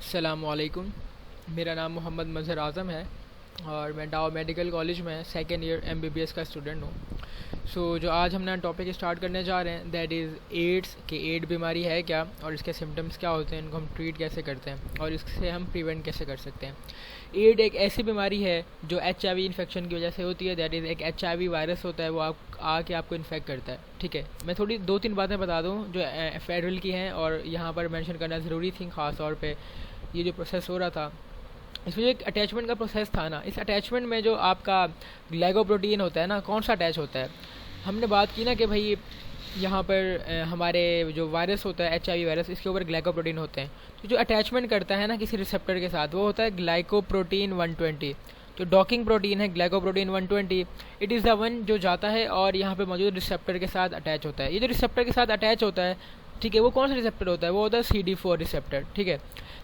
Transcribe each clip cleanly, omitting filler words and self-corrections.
अस्सलामुअलैकुम। मेरा नाम मोहम्मद मज़हर आज़म है और मैं डाव मेडिकल कॉलेज में सेकेंड ईयर एमबीबीएस का स्टूडेंट हूँ। जो आज हम नया टॉपिक स्टार्ट करने जा रहे हैं दैट इज़ एड्स। कि एड बीमारी है क्या और इसके सिम्टम्स क्या होते हैं, इनको हम ट्रीट कैसे करते हैं और इससे हम प्रिवेंट कैसे कर सकते हैं। एड एक ऐसी बीमारी है जो HIV इन्फेक्शन की वजह से होती है। दैट इज़ एक HIV वायरस होता है, वो आके आपको इन्फेक्ट करता है। ठीक है, मैं थोड़ी 2-3 बातें बता दूँ जो फेडरल की हैं और यहाँ पर मेंशन करना ज़रूरी थी। ख़ास तौर पे ये जो प्रोसेस हो रहा था, इसमें जो एक अटैचमेंट का प्रोसेस था ना, इस अटैचमेंट में जो आपका ग्लाइकोप्रोटीन होता है ना, कौन सा अटैच होता है। हमने बात की ना कि भाई यहाँ पर हमारे जो वायरस होता है HIV वायरस, इसके ऊपर ग्लाइकोप्रोटीन होते हैं। तो जो अटैचमेंट करता है ना किसी रिसेप्टर के साथ, वो होता है ग्लाइकोप्रोटीन 120। जो डॉकिंग प्रोटीन है glycoprotein 120, it is the one जो जाता है और यहाँ पे मौजूद रिसेप्टर के साथ अटैच होता है। ये जो रिसेप्टर के साथ अटैच होता है, ठीक है, वो कौन सा रिसेप्टर होता है, वो होता है CD4 रिसेप्टर। ठीक है,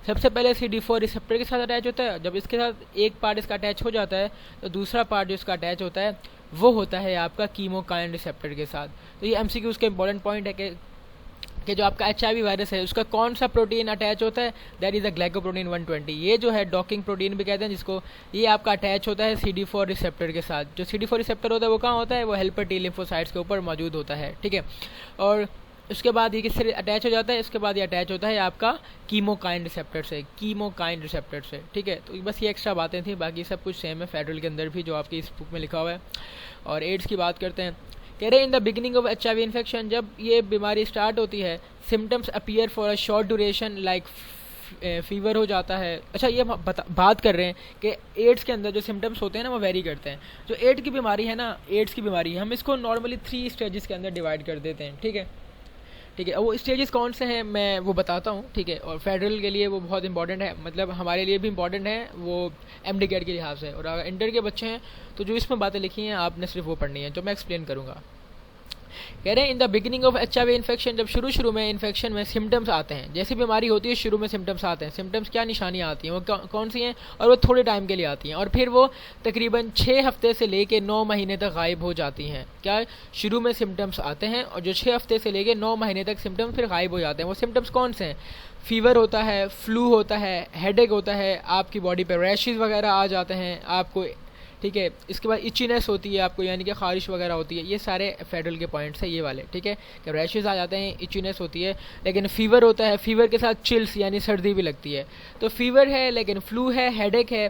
सबसे पहले CD4 रिसेप्टर के साथ अटैच होता है। जब इसके साथ एक पार्ट इसका अटैच हो जाता है तो दूसरा पार्ट जो इसका अटैच होता है वो होता है आपका कीमोकाइन रिसेप्टर के साथ। तो ये MCQ का इंपॉर्टेंट पॉइंट है कि जो आपका HIV वायरस है उसका कौन सा प्रोटीन अटैच होता है, दैट इज़ द ग्लाइकोप्रोटीन 120। ये जो है डॉकिंग प्रोटीन भी कहते हैं जिसको, ये आपका अटैच होता है CD4 रिसेप्टर के साथ। जो CD4 रिसेप्टर होता है वो कहाँ होता है, वो हेल्पर T लिम्फोसाइट्स के ऊपर मौजूद होता है। ठीक है, और उसके बाद ये किससे अटैच हो जाता है, इसके बाद ये अटैच होता है आपका कीमोकाइन रिसेप्टर से, कीमोकाइन रिसेप्टर से। ठीक है, तो बस ये एक्स्ट्रा बातें थी, बाकी सब कुछ सेम है फेडरल के अंदर भी जो आपकी इस बुक में लिखा हुआ है। और एड्स की बात करते हैं। कह रहे हैं in the beginning of HIV infection, जब ये बीमारी स्टार्ट होती है, symptoms appear for a short duration like fever हो जाता है। अच्छा, ये बात कर रहे हैं कि एड्स के अंदर जो सिम्टम्स होते हैं ना वो वेरी करते हैं। जो एड्स की बीमारी है ना, एड्स की बीमारी हम इसको नॉर्मली 3 स्टेजेस के अंदर डिवाइड कर देते हैं। ठीक है, ठीक है, वो स्टेजेस कौन से हैं मैं वो बताता हूँ। ठीक है, और फेडरल के लिए वो बहुत इंपॉर्टेंट है, मतलब हमारे लिए भी इंपॉर्टेंट है वो MD कैट के लिहाज से। और अगर इंटर के बच्चे हैं तो जो इसमें बातें लिखी हैं आपने सिर्फ वो पढ़नी है जो मैं एक्सप्लेन करूँगा। कह रहे हैं in the beginning of HIV infection, जब शुरू में इन्फेक्शन में सिम्टम्स आते हैं, जैसी बीमारी होती है शुरू में सिम्टम्स आते हैं। सिम्टम्स क्या, निशानियाँ आती हैं, वो कौन सी हैं, और वो थोड़े टाइम के लिए आती हैं और फिर वो तकरीबन 6 हफ्ते से लेके 9 महीने तक गायब हो जाती हैं। क्या, शुरू में सिम्टम्स आते हैं और जो 6 हफ्ते से लेके 9 महीने तक सिम्टम्स फिर गायब हो जाते हैं। वो सिम्टम्स कौन से हैं, फीवर होता है, फ्लू होता है, हेडेक होता है, आपकी बॉडी पर रैशेज़ वगैरह आ जाते हैं आपको। ठीक है, इसके बाद इचीनेस होती है आपको, यानी कि खारिश वगैरह होती है। ये सारे फेडरल के पॉइंट्स हैं ये वाले। ठीक है, कि रैशेज़ आ जाते हैं, इचीनेस होती है, लेकिन फीवर होता है, फीवर के साथ चिल्स यानी सर्दी भी लगती है। तो फीवर है, लेकिन फ्लू है, हेडेक है,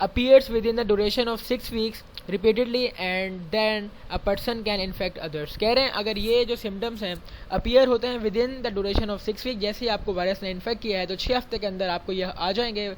appears within the duration of 6 weeks repeatedly and then a person can infect others। कह रहे हैं अगर ये जो सिम्टम्स हैं अपीयर होते हैं within the duration of 6 week, जैसे ही आपको वायरस ने इन्फेक्ट किया है तो 6 हफ्ते के अंदर आपको यह आ जाएंगे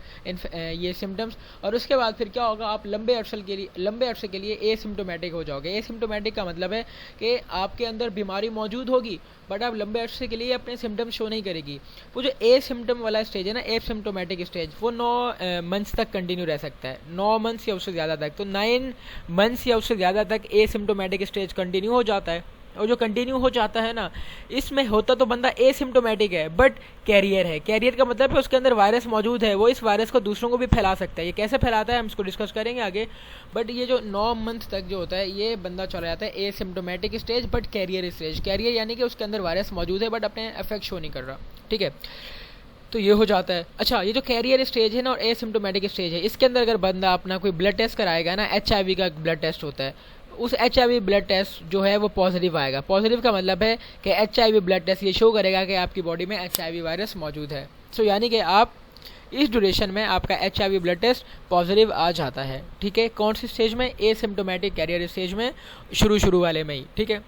ये सिम्टम्स। और उसके बाद फिर क्या होगा, आप लंबे अरसे के लिए एसिम्टोमेटिक हो जाओगे। एसिम्टोमेटिक का मतलब है कि आपके अंदर बीमारी मौजूद होगी बट आप लंबे अरसे के लिए अपने सिम्टम्स शो नहीं करेगी। वो जो एसिम्टम वाला स्टेज है ना, एसिम्टोमेटिक स्टेज, वो 9 मंथ्स तक कंटिन्यू रह सकता है, 9 मंथ्स या उससे ज़्यादा तक। तो 9 मंथ्स या उससे ज़्यादा तक एसिम्टोमेटिक स्टेज कंटिन्यू हो जाता है। और जो कंटिन्यू हो जाता है ना, इसमें होता तो बंदा एसिम्टोमेटिक है बट कैरियर है। कैरियर का मतलब है उसके अंदर वायरस मौजूद है, वो इस वायरस को दूसरों को भी फैला सकता है। ये कैसे फैलाता है हम इसको डिस्कस करेंगे आगे। बट ये जो 9 मंथ तक जो होता है ये बंदा चला जाता है asymptomatic stage but carrier stage. Carrier यानी कि उसके अंदर वायरस मौजूद है बट अपने इफेक्ट शो नहीं कर रहा। ठीक है, तो ये हो जाता है। अच्छा, ये जो कैरियर स्टेज है ना और एसिम्टोमेटिक स्टेज है, इसके अंदर अगर बंदा अपना कोई ब्लड टेस्ट कराएगा ना, HIV का ब्लड टेस्ट होता है, उस HIV ब्लड टेस्ट जो है वो पॉजिटिव आएगा। पॉजिटिव का मतलब है कि HIV ब्लड टेस्ट ये शो करेगा कि आपकी बॉडी में HIV वायरस मौजूद है। सो यानी कि आप इस ड्यूरेशन में आपका HIV ब्लड टेस्ट पॉजिटिव आ जाता है। ठीक है, कौन सी स्टेज में, एसिम्टोमेटिक कैरियर स्टेज में, शुरू वाले में ही। ठीक है,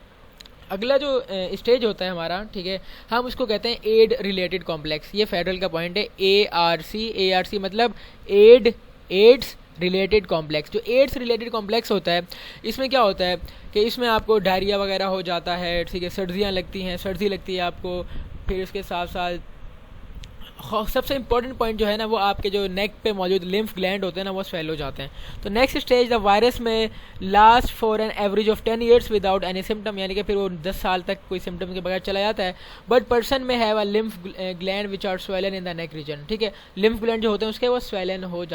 अगला जो स्टेज होता है हमारा, ठीक है, हम उसको कहते हैं एड रिलेटेड कॉम्प्लेक्स। ये फेडरल का पॉइंट है, ARC मतलब एड्स रिलेटेड कॉम्प्लेक्स। जो एड्स रिलेटेड कॉम्प्लेक्स होता है, इसमें क्या होता है कि इसमें आपको डायरिया वगैरह हो जाता है। ठीक है, सर्दियाँ लगती हैं, सर्दी लगती है आपको, फिर उसके साथ साथ सबसे इंपॉर्टेंट पॉइंट जो है ना, वो आपके जो नेक पे मौजूद लिम्फ ग्लैंड होते हैं ना, वो स्वेल हो जाते हैं। तो नेक्स्ट स्टेज, द वायरस में last for an average of 10 years without any symptom, यानी कि फिर वो 10 साल तक कोई सिम्टम के बगैर चला जाता है। बट पर्सन में है lymph gland which are swollen in the neck region. ठीक है, लिम्फ ग्लैंड जो होते हैं उसके वो स्वेल हो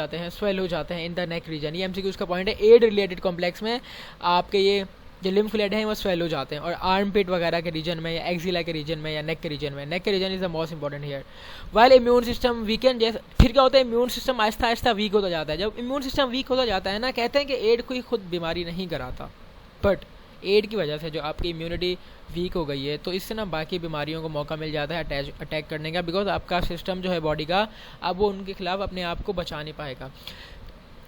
जाते हैं इन द नेक रीजन। ये MCQ का पॉइंट है। एड रिलेटेड कॉम्प्लेक्स में आपके ये जो लिम्फ फ्लूइड हैं वो स्वेल हो जाते हैं, और आर्म पिट वगैरह के रीजन में या एक्सिला के रीजन में या नेक के रीजन में, नेक के region is the most important here. While immune system weakened, जैसे फिर क्या होता है, immune system Aahista Aahista week होता जाता है। जब इम्यून सिस्टम वीक होता जाता है ना, कहते हैं कि एड कोई खुद बीमारी नहीं कराता, बट एड की वजह से जो आपकी इम्यूनिटी वीक हो गई है, तो इससे ना बाकी बीमारियों को मौका मिल जाता है अटैक करने का, बिकॉज आपका सिस्टम जो है बॉडी का, अब वो उनके खिलाफ अपने आप को बचा नहीं पाएगा।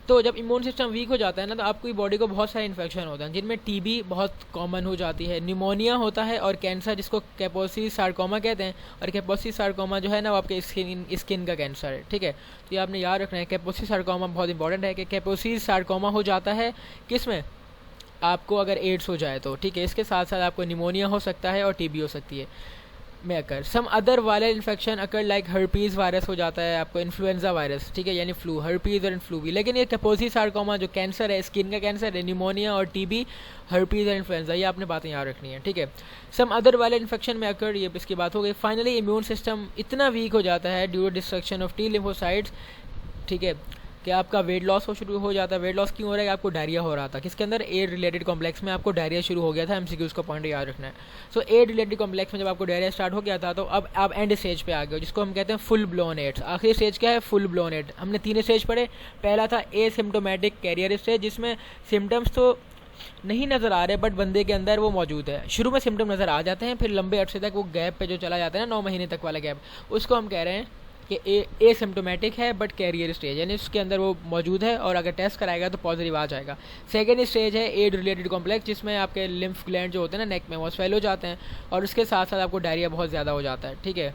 तो जब इम्यून सिस्टम वीक हो जाता है ना, तो आपकी बॉडी को बहुत सारे इन्फेक्शन होते हैं, जिनमें टीबी बहुत कॉमन हो जाती है, निमोनिया होता है, और कैंसर जिसको कैपोसी सार्कोमा कहते हैं। और कैपोसी सार्कोमा जो है ना, वो आपके स्किन का कैंसर है, ठीक है। तो ये आपने याद रखना है, कैपोसी सार्कोमा बहुत इंपॉर्टेंट है कि कैपोसी सार्कोमा हो जाता है किस में, आपको अगर एड्स हो जाए तो, ठीक है। इसके साथ साथ आपको निमोनिया हो सकता है और टीबी हो सकती है में अकर। सम अदर वायरल इन्फेक्शन अकर लाइक हर्पीज़ वायरस हो जाता है आपको, इन्फ्लुएंजा वायरस, ठीक है, यानी फ्लू, हर्पीज़ और फ्लू भी। लेकिन ये कैपोसी सार्कोमा जो कैंसर है, स्किन का कैंसर है, निमोनिया और टीबी, हर्पीज़ और इन्फ्लुएंजा, ये आपने बातें याद रखनी है, ठीक है। सम अदर वायरल इन्फेक्शन में अकर, ये इसकी बात हो गई। फाइनली इम्यून सिस्टम इतना वीक हो जाता है due to destruction of T lymphocytes, ठीक है, कि आपका वेट लॉस शुरू हो जाता है। वेट लॉस क्यों हो रहा है, आपको डायरिया हो रहा था, किसके अंदर, एड रिलेटेड कॉम्प्लेक्स में आपको डायरिया शुरू हो गया था। एमसीक्यूज़ का पॉइंट याद रखना है। सो एड रिलेटेड कॉम्प्लेक्स में जब आपको डायरिया स्टार्ट हो गया था, तो अब आप एंड स्टेज पे आ गए हो, जिसको हम कहते हैं फुल ब्लोन एड्स। आखिरी स्टेज क्या है, फुल ब्लोन एड। हमने 3 स्टेज पढ़े। पहला था एसिम्प्टोमेटिक कैरियर स्टेज, जिसमें सिम्टम्स तो नहीं नज़र आ रहे, बट बंदे के अंदर वो मौजूद है। शुरू में सिम्टम नज़र आ जाते हैं, फिर लंबे अरसे तक वो गैप पे जो चला जाता है ना, 9 महीने तक वाला गैप, उसको हम कह रहे हैं कि एसिम्प्टोमेटिक है बट कैरियर स्टेज, यानी उसके अंदर वो मौजूद है, और अगर टेस्ट कराएगा तो पॉजिटिव आ जाएगा। सेकेंड स्टेज है एड रिलेटेड कॉम्प्लेक्स, जिसमें आपके लिम्फ ग्लैंड जो होते हैं ना नेक में, वो स्वेल हो जाते हैं, और उसके साथ साथ आपको डायरिया बहुत ज़्यादा हो जाता है, ठीक है।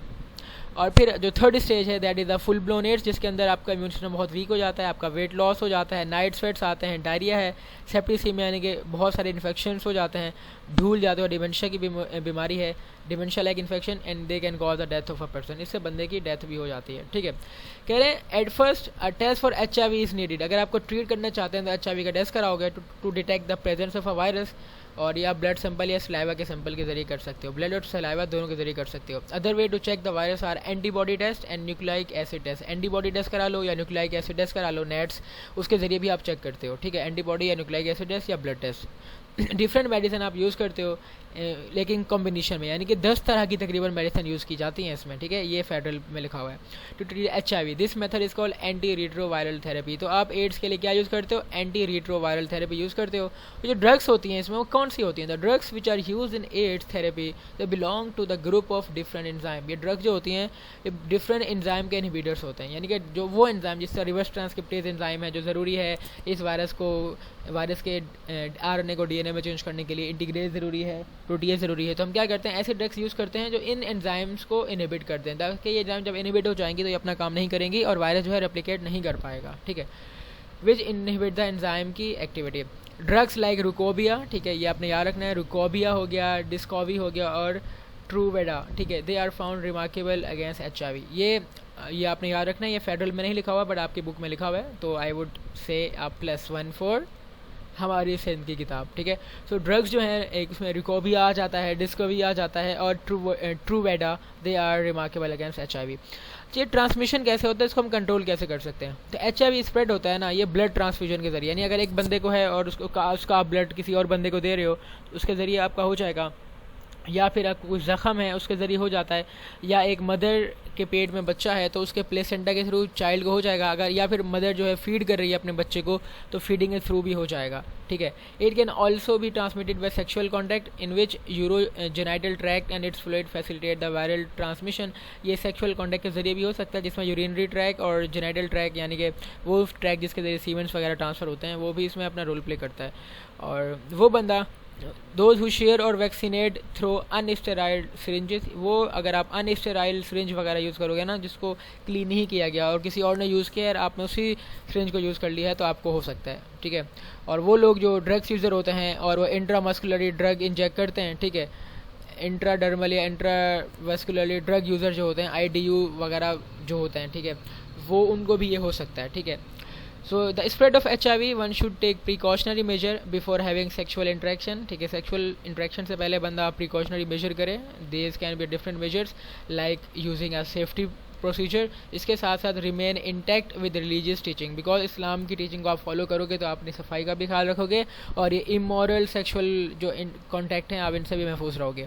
और फिर जो थर्ड स्टेज है that is the full blown AIDS, जिसके अंदर आपका इम्यून सिस्टम बहुत वीक हो जाता है, आपका वेट लॉस हो जाता है, नाइट स्वेट्स आते हैं, डायरिया है, सेप्टिसीमिया यानी कि बहुत सारे इन्फेक्शंस हो जाते हैं, भूल जाते हो, डिमेंशिया की बीमारी है, dementia like infection, and they can cause the death of a person, इससे बंदे की डेथ भी हो जाती है, ठीक है। कह रहे हैं at first a test for HIV is needed. अगर आपको ट्रीट करना चाहते हैं तो HIV का टेस्ट कराओगे to detect the presence of a virus, और या ब्लड सैंपल या सलाइवा के सैंपल के जरिए कर सकते हो, ब्लड और सलाइवा दोनों के जरिए कर सकते हो। Other way to check the virus are antibody test and nucleic acid test. Antibody test करा लो या न्यूक्लिक एसिड टेस्ट करा लो, नेट्स, उसके जरिए भी आप चेक करते हो, ठीक है। एंटीबॉडी या न्यूक्लिक एसिड टेस्ट या ब्लड टेस्ट। डिफरेंट मेडिसिन आप यूज़ करते हो, लेकिन कॉम्बिनेशन में, यानी कि 10 तरह की तकरीबन मेडिसिन यूज़ की जाती हैं इसमें, ठीक है। ये फेडरल में लिखा हुआ है। To treat HIV this method is called anti retroviral therapy. तो आप एड्स के लिए क्या यूज़ करते हो, एंटी रिट्रोवायरल थेरेपी यूज़ करते हो। जो ड्रग्स होती हैं इसमें, वो कौन सी होती हैं, the drugs which are use in AIDS therapy they belong to the group of different enzyme. ये ड्रग्स जो होती हैं ये डिफरेंट एंजाइम के इनहिबिटर्स होते हैं, यानी कि जो वो एंजाइम जिसका रिवर्स ट्रांसक्रिप्टेज एंजाइम है, जो ज़रूरी है इस वायरस के RNA को DNA में चेंज करने के लिए, इंटीग्रेज ज़रूरी है, प्रोटीएज ज़रूरी है। तो हम क्या करते हैं, ऐसे ड्रग्स यूज़ करते हैं जो इन एंजाइम्स को इनहिबिट करते हैं, ताकि ये एंजाइम जब इनहिबिट हो जाएंगी तो ये अपना काम नहीं करेंगी और वायरस जो है रेप्लिकेट नहीं कर पाएगा, ठीक है। विच इनहिबिट द एंजाइम की एक्टिविटी। ड्रग्स लाइक रुकोबिया, ठीक है, ये आपने याद रखना है, रुकोबिया हो गया, डिस्कोवी हो गया, और ट्रूवेडा, ठीक है, they are found remarkable against HIV। ये आपने याद रखना है। ये फेडरल में नहीं लिखा हुआ बट आपकी बुक में लिखा हुआ है, तो आई वुड से आप +1 फॉर हमारी सिंध की किताब, ठीक है। सो ड्रग्स जो हैं, एक उसमें रिकोबिया आ जाता है, डिस्कोवी आ जाता है, और Truvada, they are remarkable against HIV। ये ट्रांसमिशन कैसे होता है, इसको हम कंट्रोल कैसे कर सकते हैं। तो HIV स्प्रेड होता है ना, ये ब्लड ट्रांसफ्यूजन के जरिए, यानी अगर एक बंदे को है और उसका आप ब्लड किसी और बंदे को दे रहे हो, तो उसके ज़रिए आपका हो जाएगा, या फिर आपको कुछ ज़ख़म है उसके ज़रिए हो जाता है, या एक मदर के पेट में बच्चा है तो उसके प्लेसेंटा के थ्रू चाइल्ड को हो जाएगा, अगर या फिर मदर जो है फीड कर रही है अपने बच्चे को तो फीडिंग के थ्रू भी हो जाएगा, ठीक है। It can also be transmitted bye sexual contact in which urogenital tract and it's fluid facilitate the viral transmission. ये सेक्शुअल कॉन्टैक्ट के जरिए भी हो सकता है, जिसमें यूरिनरी ट्रैक और जेनाइटल ट्रैक, यानी कि वो ट्रैक जिसके जरिए सीमेंट्स वगैरह ट्रांसफ़र होते हैं, वो भी इसमें अपना रोल प्ले करता है। और वो बंदा दोज हु शेयर और वैक्सीनेट थ्रू अनस्टेराइल सिरिंजेस, वो अगर आप अनस्टेराइल सिरिंज वगैरह यूज़ करोगे ना, जिसको क्लीन नहीं किया गया और किसी और ने यूज़ किया और आपने उसी सिरिंज को यूज़ कर लिया है, तो आपको हो सकता है, ठीक है। और वो लोग जो ड्रग्स यूज़र होते हैं और वो इंट्रामस्कुलरी ड्रग इंजेक्ट करते हैं, ठीक है, इंट्राडर्मल या इंट्रावेस्कुलरली ड्रग यूज़र जो होते हैं, IDU वगैरह जो होते हैं, ठीक है, वो उनको भी ये हो सकता है, ठीक है। So the spread of HIV, one should take precautionary measure before having sexual interaction, ठीक है। sexual interaction से पहले बंदा precautionary measure करे। These can be different measures like using a safety procedure, इसके साथ साथ remain intact with religious teaching, because इस्लाम की टीचिंग को आप फॉलो करोगे तो आप अपनी सफाई का भी ख्याल रखोगे और ये इमोरल सेक्सुअल जो कॉन्टैक्ट हैं आप इनसे भी महफूज रहोगे।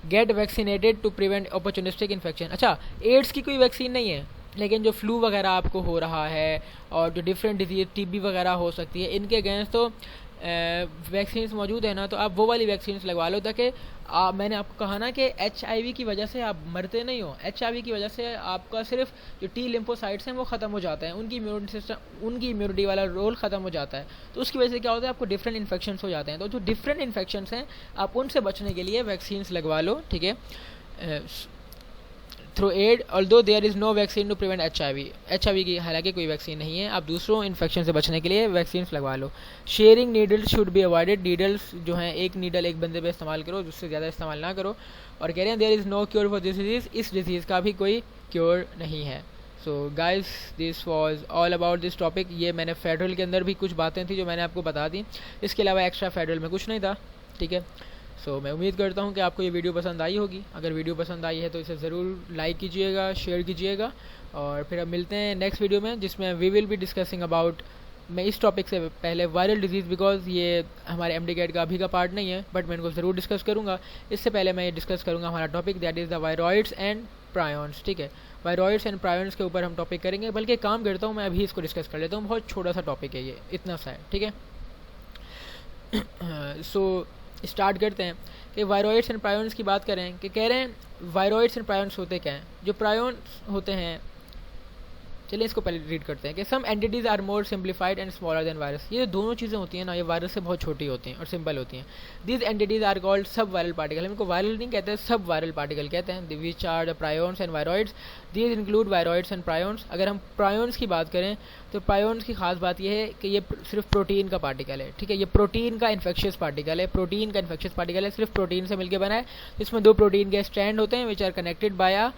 Get vaccinated to prevent opportunistic infection. अच्छा, एड्स की कोई वैक्सीन नहीं है, लेकिन जो फ्लू वगैरह आपको हो रहा है और जो डिफरेंट डिजीज टीबी वगैरह हो सकती है, इनके अगेंस्ट तो वैक्सीन्स मौजूद है ना, तो आप वो वाली वैक्सीन्स लगवा लो ताकि मैंने आपको कहा ना कि HIV की वजह से आप मरते नहीं हो। HIV की वजह से आपका सिर्फ जो T लिम्फोसाइट्स हैं वो ख़त्म हो जाते हैं, उनकी इम्यूनिटी वाला रोल ख़त्म हो जाता है। तो उसकी वजह से क्या होता है, आपको डिफरेंट इन्फेक्शंस हो जाते हैं। तो जो डिफरेंट इन्फेक्शंस हैं आप उनसे बचने के लिए वैक्सीन्स लगवा लो, ठीक है, through aid, although there is no vaccine to prevent HIV की हालांकि कोई वैक्सीन नहीं है, आप दूसरों इन्फेक्शन से बचने के लिए वैक्सीन लगवा लो। Sharing needles should be avoided, needles जो हैं एक नीडल एक बंदे पे इस्तेमाल करो, उससे ज़्यादा इस्तेमाल ना करो। और कह रहे हैं there is no cure for this disease, इस डिजीज़ का भी कोई क्योर नहीं है। So guys, this was all about this topic. ये मैंने फेडरल के अंदर भी कुछ बातें थी जो मैंने आपको बता दी, इसके अलावा एक्स्ट्रा फेडरल में कुछ नहीं था, ठीक है। सो मैं उम्मीद करता हूँ कि आपको ये वीडियो पसंद आई होगी। अगर वीडियो पसंद आई है तो इसे ज़रूर लाइक कीजिएगा, शेयर कीजिएगा, और फिर अब मिलते हैं नेक्स्ट वीडियो में जिसमें we will be discussing about, मैं इस टॉपिक से पहले वायरल डिजीज़, बिकॉज ये हमारे MD-CAT का अभी का पार्ट नहीं है, बट मैं इनको ज़रूर डिस्कस करूँगा। इससे पहले मैं ये डिस्कस करूँगा हमारा topic, that is the viroids and prions, ठीक है। वायरॉइड्स एंड प्रायॉन्स के ऊपर हम टॉपिक करेंगे, बल्कि काम करता हूँ मैं अभी इसको डिस्कस कर लेता हूँ, बहुत छोटा सा टॉपिक है ये, इतना सा है, ठीक है। सो स्टार्ट करते हैं कि वायरॉइड्स एंड प्रायॉन्स की बात करें, कि कह रहे हैं वायरॉइड्स एंड प्रायॉन्स होते क्या हैं। जो प्रायॉन्स होते हैं, चलिए इसको पहले रीड करते हैं कि some entities are more simplified and smaller than virus. ये दोनों चीज़ें होती हैं ना, ये वायरस से बहुत छोटी होती हैं और सिंपल होती हैं। दीज एंटिटीज़ आर कॉल्ड सब वायरल पार्टिकल, हम इनको वायरल नहीं कहते, सब वायरल पार्टिकल कहते हैं। Which are the prions and viroids, these include viroids and prions. अगर हम प्रायॉन्स की बात करें तो प्रायॉन्स की खास बात यह है कि ये सिर्फ प्रोटीन का पार्टिकल है, ठीक है। ये प्रोटीन का इन्फेक्शियस पार्टिकल है, प्रोटीन का इन्फेक्शियस पार्टिकल है, सिर्फ प्रोटीन से मिलकर बना है। इसमें दो प्रोटीन के स्ट्रैंड होते हैं which are connected by a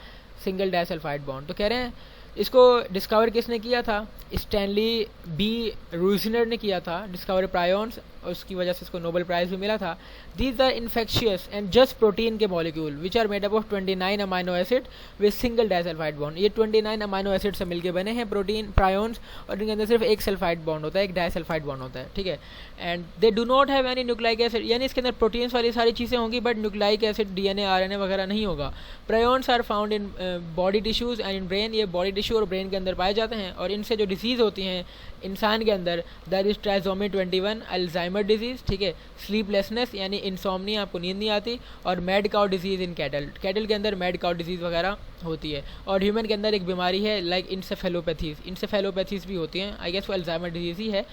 single disulphide bond. तो कह रहे हैं इसको डिस्कवर किसने किया था, स्टैनली बी रूजनर ने किया था, डिस्कवर प्रायॉन्स, और उसकी वजह से इसको नोबेल प्राइज़ भी मिला था। These are infectious and just protein के molecule which are made up of 29 amino acid with single disulphide bond. ये 29 अमाइनो एसिड से मिलके बने हैं प्रोटीन प्रायॉन्स, और इनके अंदर सिर्फ एक सल्फाइड बॉन्ड होता है, एक डाइसल्फाइड बॉन्ड होता है, ठीक है। And they do not have any nucleic acid, यानी इसके अंदर प्रोटीन्स वाली सारी चीज़ें होंगी but nucleic acid DNA RNA वगैरह नहीं होगा। Prions are found in body tissues and in brain, ये बॉडी टिश्यू और ब्रेन के अंदर पाए जाते हैं, और इनसे जो डिसीज़ होती हैं इंसान के अंदर, that is trisomy 21, Alzheimer disease, ठीक है, स्लीपलेसनेस यानी इंसोम्निया, आपको नींद नहीं आती, और mad cow disease in cattle, cattle के अंदर मैड काउ डिजीज़ वगैरह होती है। और ह्यूमन के अंदर एक बीमारी है लाइक इंसेफेलोपैथीज़ भी होती हैं, आई गेस वो अल्जाइमर डिजीज़ ही है,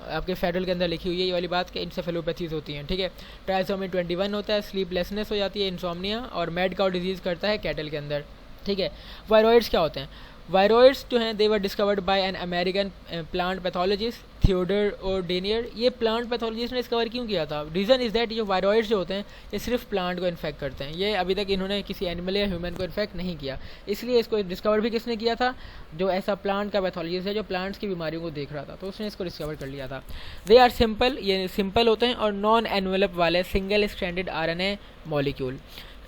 आपके फेडरल के अंदर लिखी हुई है ये वाली बात कि इंसेफेलोपैथीज़ होती हैं, ठीक है। ट्राइसोमी 21 होता है, स्लीपलेसनेस हो जाती है, इंसोम्निया, और मैड काउ डिजीज़ करता है कैटल के अंदर, ठीक है। वायरॉइड्स क्या होते हैं, वायरॉइड्स जो हैं they were discovered by an American plant pathologist Theodor ओर्डेनियर। ये प्लांट पैथोलॉजिस्ट ने डिस्कवर क्यों किया था, रीज़न इज़ दैट ये वायरॉइड्स जो होते हैं ये सिर्फ प्लांट को इन्फेक्ट करते हैं, ये अभी तक इन्होंने किसी एनिमल या ह्यूमन को इन्फेक्ट नहीं किया, इसलिए इसको डिस्कवर भी किसने किया था, जो ऐसा प्लांट का पैथोलॉजिस्ट है जो प्लांट्स की बीमारियों को देख रहा था, तो उसने इसको डिस्कवर कर लिया था। दे आर सिंपल, ये सिंपल होते हैं, और नॉन एनवेलप वाले सिंगल स्ट्रैंडेड RNA मॉलिक्यूल।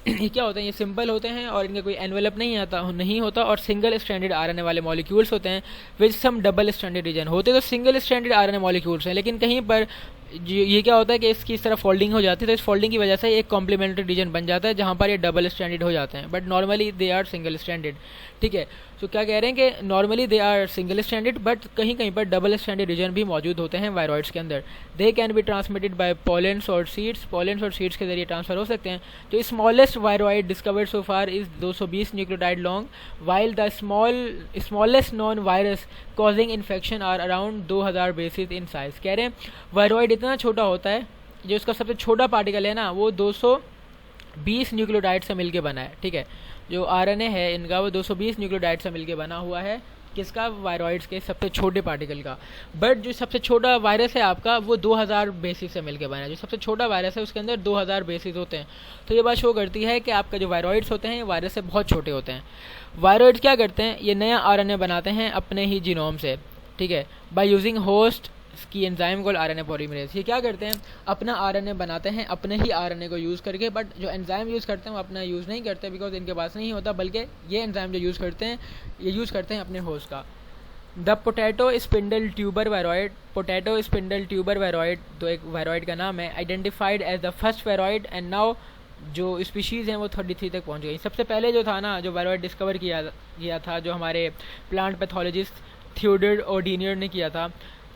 ये क्या होते हैं, ये सिंपल होते हैं और इनका कोई एनवेलप नहीं होता, और सिंगल स्ट्रैंडेड RNA वाले मॉलिक्यूल्स होते हैं with some double stranded region. होते तो सिंगल स्ट्रैंडेड RNA मॉलिक्यूल्स हैं, लेकिन कहीं पर ये क्या होता है कि इसकी इस तरह फोल्डिंग हो जाती है, तो इस फोल्डिंग की वजह से एक कॉम्प्लीमेंट्री रीजन बन जाता है जहाँ पर ये डबल स्ट्रैंडेड हो जाते हैं, but normally they are single stranded, ठीक है। तो क्या कह रहे हैं कि normally they are single stranded, but कहीं कहीं पर डबल स्ट्रैंडेड रीजन भी मौजूद होते हैं वायरॉइड्स के अंदर। They can be transmitted by pollens और सीड्स, पॉलेंस और सीड्स के जरिए ट्रांसफर हो सकते हैं। जो smallest viroid discovered so far is 220 nucleotide long, while the smallest non virus causing infection are around 2000 basis in size. कह रहे हैं वायरॉइड इतना छोटा होता है, जो इसका सबसे छोटा पार्टिकल है ना वो 220 न्यूक्लियोटाइड से मिलके बना है, ठीक है। जो RNA है इनका वो 220 न्यूक्लियोटाइड से मिलके बना हुआ है, किसका, वायरॉइड्स के सबसे छोटे पार्टिकल का। बट जो सबसे छोटा वायरस है आपका वो 2000 बेसिस से मिलके बना है, जो सबसे छोटा वायरस है उसके अंदर 2000 बेसिस होते हैं। तो ये बात शो करती है कि आपका जो वायरॉइड्स होते हैं वायरस से बहुत छोटे होते हैं। वायरॉइड्स क्या करते हैं, ये नया RNA बनाते हैं अपने ही जीनोम से, ठीक है, बाय यूजिंग होस्ट की एंजाइम कॉल्ड आरएनए पॉलीमरेज। ये क्या करते हैं, अपना आरएनए बनाते हैं अपने ही आरएनए को यूज़ करके, बट जो एंजाइम यूज़ करते हैं वो अपना यूज़ नहीं करते बिकॉज इनके पास नहीं होता, बल्कि ये एंजाइम जो यूज़ करते हैं ये यूज़ करते हैं अपने होस्ट का। The potato spindle tuber viroid, potato spindle tuber viroid तो एक वायरॉइड का नाम है, identified as the first viroid and now जो स्पीशीज़ हैं वो 33 तक पहुंच गई। सबसे पहले जो था ना, जो वायरॉइड डिस्कवर किया था, जो हमारे प्लांट पैथोलॉजिस्ट थियोडर ओडिनियर ने किया था,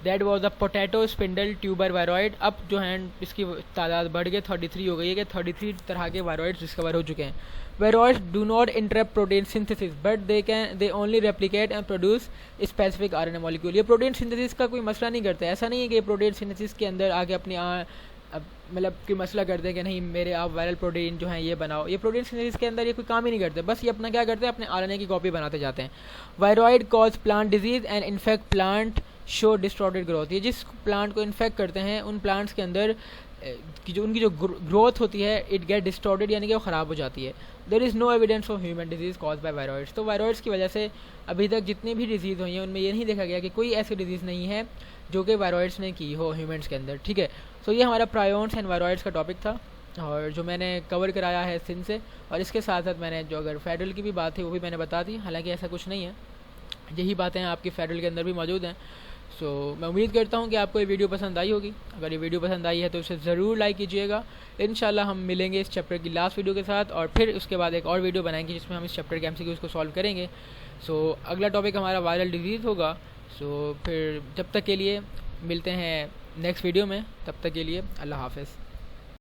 that was the potato spindle tuber viroid. अब जो है इसकी तादाद बढ़ के 33 हो गई है कि 33 तरह के वायरॉइड्स डिस्कवर हो चुके हैं। Viroids do not interrupt protein synthesis but they only replicate and produce specific RNA molecule. ये प्रोटीन सिंथेसिस का कोई मसला नहीं करते, ऐसा नहीं है कि प्रोटीन सिंथेसिस के अंदर आके अपनी मतलब कोई मसला करते हैं कि नहीं मेरे आप वायरल प्रोटीन जो है ये बनाओ। ये प्रोटीन सिंथेसिस के अंदर ये कोई काम ही नहीं करते, बस ये अपना क्या करते हैं, अपने आरएनए की कॉपी बनाते जाते हैं। Viroid cause plant disease and infect plant show distorted growth. ये जिस प्लांट को इन्फेक्ट करते हैं उन प्लांट्स के अंदर उनकी जो ग्रोथ होती है इट गेट डिस्टॉर्टेड, यानी कि वो ख़राब हो जाती है। There is no evidence of human disease cause by viroids. तो वायरॉइड्स की वजह से अभी तक जितनी भी डिजीज़ हुई हैं उनमें ये नहीं देखा गया कि कोई ऐसी डिजीज़ नहीं है जो कि वायरॉइड्स ने की हो ह्यूमन्स के अंदर, ठीक है। सो ये हमारा प्रायोन्स एंड वायरॉइड्स का टॉपिक था और जो मैंने कवर कराया है सिंध से, और इसके साथ साथ मैंने जो अगर फेडरल की भी बात थी वो भी मैंने बता दी, हालांकि ऐसा कुछ नहीं है, यही बातें आपकी फेडरल के अंदर भी मौजूद हैं। मैं उम्मीद करता हूँ कि आपको ये वीडियो पसंद आई होगी। अगर ये वीडियो पसंद आई है तो इसे ज़रूर लाइक कीजिएगा। इंशाल्लाह हम मिलेंगे इस चैप्टर की लास्ट वीडियो के साथ और फिर उसके बाद एक और वीडियो बनाएंगे जिसमें हम इस चैप्टर के एमसीक्यूज़ को सॉल्व करेंगे। अगला टॉपिक हमारा वायरल डिजीज़ होगा। फिर जब तक के लिए मिलते हैं नेक्स्ट वीडियो में, तब तक के लिए अल्लाह हाफ़िज़।